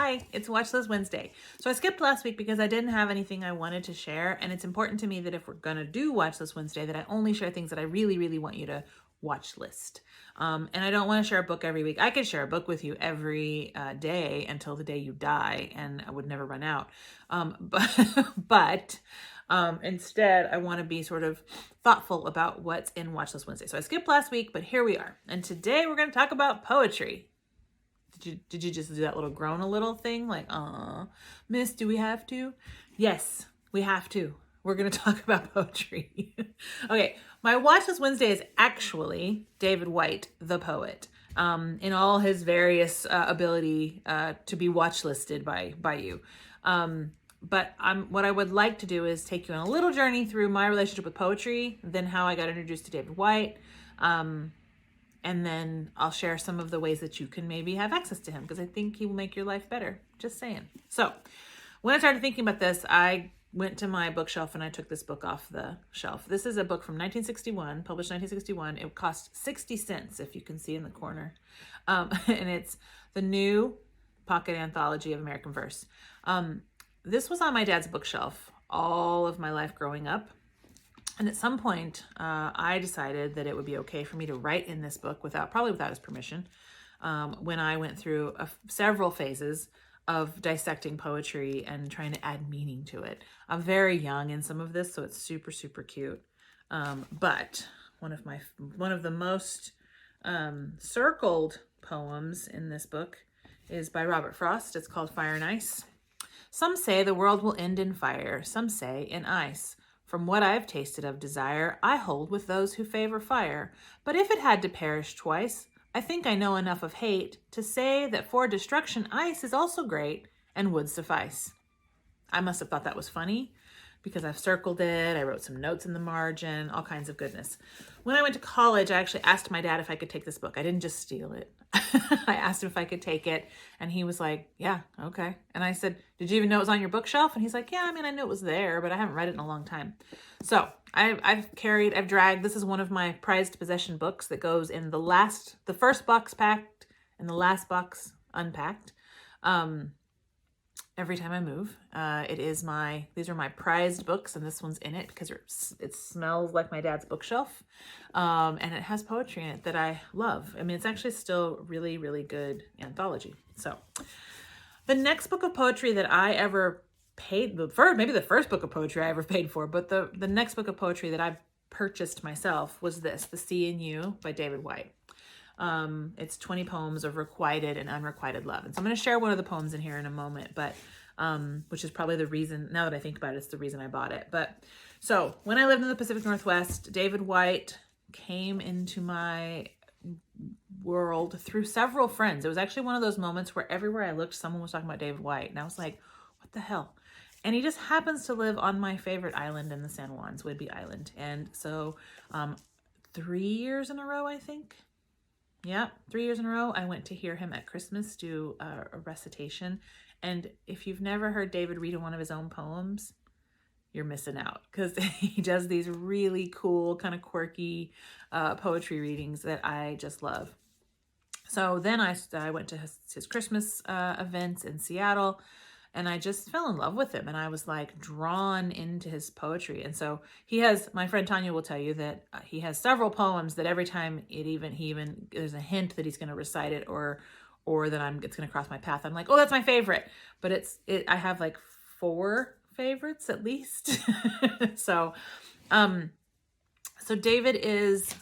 Hi, it's Watchlist Wednesday. So I skipped last week because I didn't have anything I wanted to share, and it's important to me that if we're gonna do Watchlist Wednesday, that I only share things that I really, really want you to watch list. And I don't want to share a book every week. I could share a book with you every day until the day you die, and I would never run out. But instead, I want to be sort of thoughtful about what's in Watchlist Wednesday. So I skipped last week, but here we are, and today we're going to talk about poetry. Did you just do that little groan a little thing? Like, miss, do we have to? Yes, we have to. We're going to talk about poetry. Okay, my Watchlist Wednesday is actually David Whyte, the poet, in all his various ability to be watchlisted by you. But what I would like to do is take you on a little journey through my relationship with poetry, then how I got introduced to David Whyte, and then I'll share some of the ways that you can maybe have access to him because I think he will make your life better. Just saying. So when I started thinking about this, I went to my bookshelf and I took this book off the shelf. This is a book from 1961, published 1961. It cost 60 cents, if you can see in the corner. And it's the New Pocket Anthology of American Verse. This was on my dad's bookshelf all of my life growing up. And at some point, I decided that it would be okay for me to write in this book probably without his permission, when I went through several phases of dissecting poetry and trying to add meaning to it. I'm very young in some of this, so it's super, super cute. But one of the most circled poems in this book is by Robert Frost. It's called Fire and Ice. Some say the world will end in fire, some say in ice. From what I've tasted of desire, I hold with those who favor fire. But if it had to perish twice, I think I know enough of hate to say that for destruction ice is also great and would suffice. I must have thought that was funny because I've circled it. I wrote some notes in the margin, all kinds of goodness. When I went to college, I actually asked my dad if I could take this book. I didn't just steal it. I asked him if I could take it, and he was like, yeah, okay. And I said, did you even know it was on your bookshelf? And he's like, yeah, I mean, I knew it was there, but I haven't read it in a long time. So I've dragged, this is one of my prized possession books that goes in the first box packed and the last box unpacked. Every time I move, these are my prized books, and this one's in it because it smells like my dad's bookshelf, and it has poetry in it that I love. I mean, it's actually still really, really good anthology. So the next book of poetry that I ever paid for, maybe the first book of poetry I ever paid for, but the next book of poetry that I purchased myself was this, The Sea and You by David Whyte. It's 20 poems of requited and unrequited love. And so I'm going to share one of the poems in here in a moment, but which is probably the reason, now that I think about it, it's the reason I bought it. But so when I lived in the Pacific Northwest, David Whyte came into my world through several friends. It was actually one of those moments where everywhere I looked, someone was talking about David Whyte, and I was like, what the hell? And he just happens to live on my favorite island in the San Juans, Whidbey Island. And so 3 years in a row, I think. Yeah, 3 years in a row, I went to hear him at Christmas do a recitation. And if you've never heard David read one of his own poems, you're missing out because he does these really cool, kind of quirky poetry readings that I just love. So then I went to his Christmas events in Seattle, and I just fell in love with him, and I was like drawn into his poetry. And so my friend Tanya will tell you that he has several poems that every time there's a hint that he's going to recite it or that it's going to cross my path, I'm like, oh, that's my favorite. But I have like 4 favorites at least. So David is,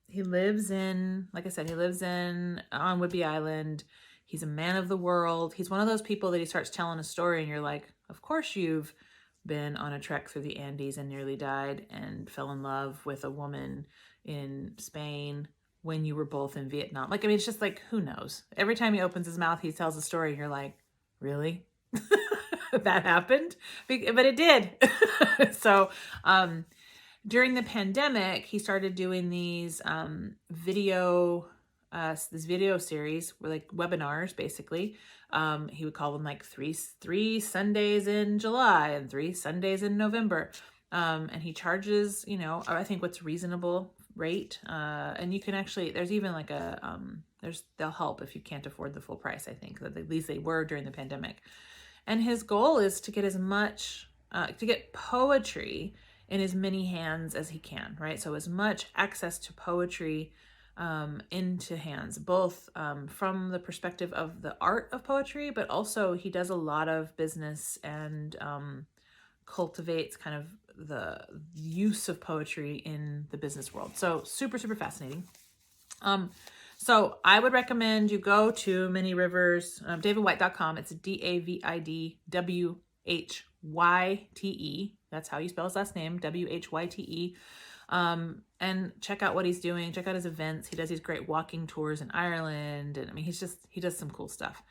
he lives on Whidbey Island. He's a man of the world. He's one of those people that he starts telling a story and you're like, of course you've been on a trek through the Andes and nearly died and fell in love with a woman in Spain when you were both in Vietnam. Like, I mean, it's just like, who knows? Every time he opens his mouth, he tells a story and you're like, really? That happened? But it did. So, during the pandemic, he started doing these video series, were like webinars, basically. He would call them like three Sundays in July and 3 Sundays in November. And he charges, I think what's reasonable rate. And you can actually, there's even like a they'll help if you can't afford the full price. I think that at least they were during the pandemic. And his goal is to get as much, to get poetry in as many hands as he can, right? So as much access to poetry into hands, both from the perspective of the art of poetry, but also he does a lot of business and cultivates kind of the use of poetry in the business world. So super, super fascinating. So I would recommend you go to Many Rivers, davidwhyte.com. It's DAVIDWHYTE. That's how you spell his last name, WHYTE. And check out what he's doing. Check out his events. He does these great walking tours in Ireland. And I mean, he does some cool stuff.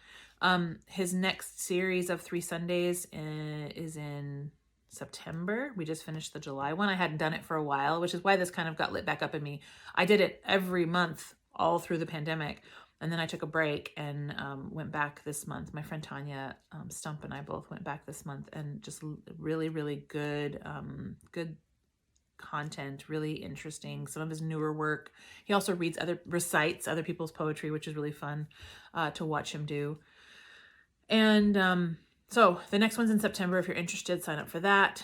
His next series of 3 Sundays is in September. We just finished the July one. I hadn't done it for a while, which is why this kind of got lit back up in me. I did it every month all through the pandemic. And then I took a break and went back this month. My friend Tanya Stump and I both went back this month, and just really, really good, good content, really interesting. Some of his newer work. He also recites other people's poetry, which is really fun to watch him do. And so the next one's in September. If you're interested, sign up for that.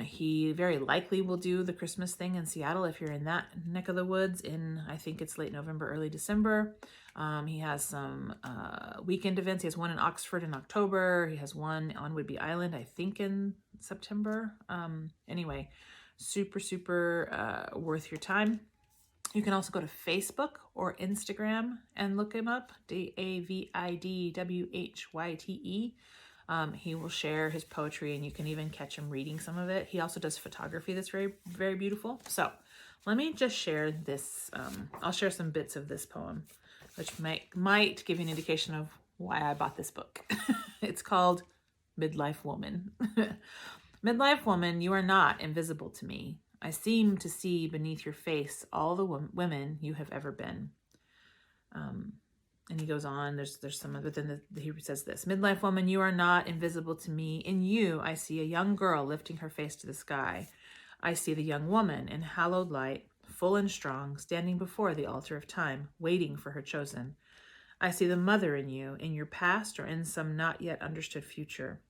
He very likely will do the Christmas thing in Seattle if you're in that neck of the woods in, I think it's late November, early December. He has some weekend events. He has one in Oxford in October. He has one on Whidbey Island, I think in September. Anyway, super, super worth your time. You can also go to Facebook or Instagram and look him up, DAVIDWHYTE. He will share his poetry, and you can even catch him reading some of it. He also does photography that's very, very beautiful. So let me just share this. I'll share some bits of this poem, which might give you an indication of why I bought this book. It's called Midlife Woman. Midlife woman, you are not invisible to me. I seem to see beneath your face all the women you have ever been. And he goes on, there's some of it, then he says this: midlife woman, you are not invisible to me. In you, I see a young girl lifting her face to the sky. I see the young woman in hallowed light, full and strong, standing before the altar of time, waiting for her chosen. I see the mother in you, in your past or in some not yet understood future.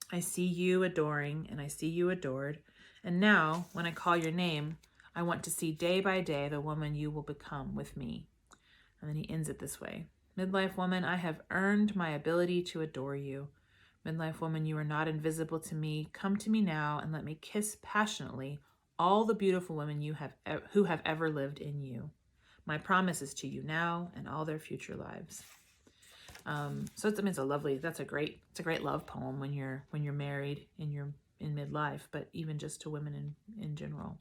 I see you adoring, and I see you adored. And now, when I call your name, I want to see day by day the woman you will become with me. And then he ends it this way: midlife woman, I have earned my ability to adore you. Midlife woman, you are not invisible to me. Come to me now and let me kiss passionately all the beautiful women who have ever lived in you. My promise is to you now and all their future lives. So it's a lovely, it's a great love poem when you're married and you're in midlife, but even just to women in general.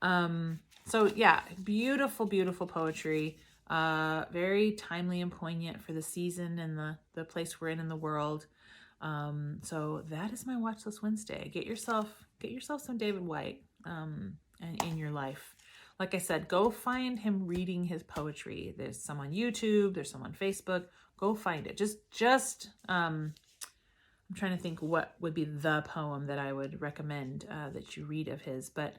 So yeah, beautiful, beautiful poetry. Very timely and poignant for the season and the place we're in the world. So that is my Watchlist Wednesday. Get yourself some David Whyte in your life. Like I said, go find him reading his poetry. There's some on YouTube. There's some on Facebook. Go find it. Just I'm trying to think what would be the poem that I would recommend that you read of his, but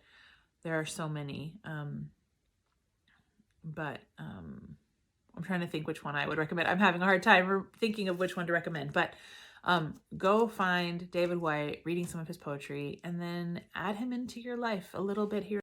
there are so many. I'm trying to think which one I would recommend. I'm having a hard time thinking of which one to recommend, but go find David Whyte reading some of his poetry and then add him into your life a little bit here.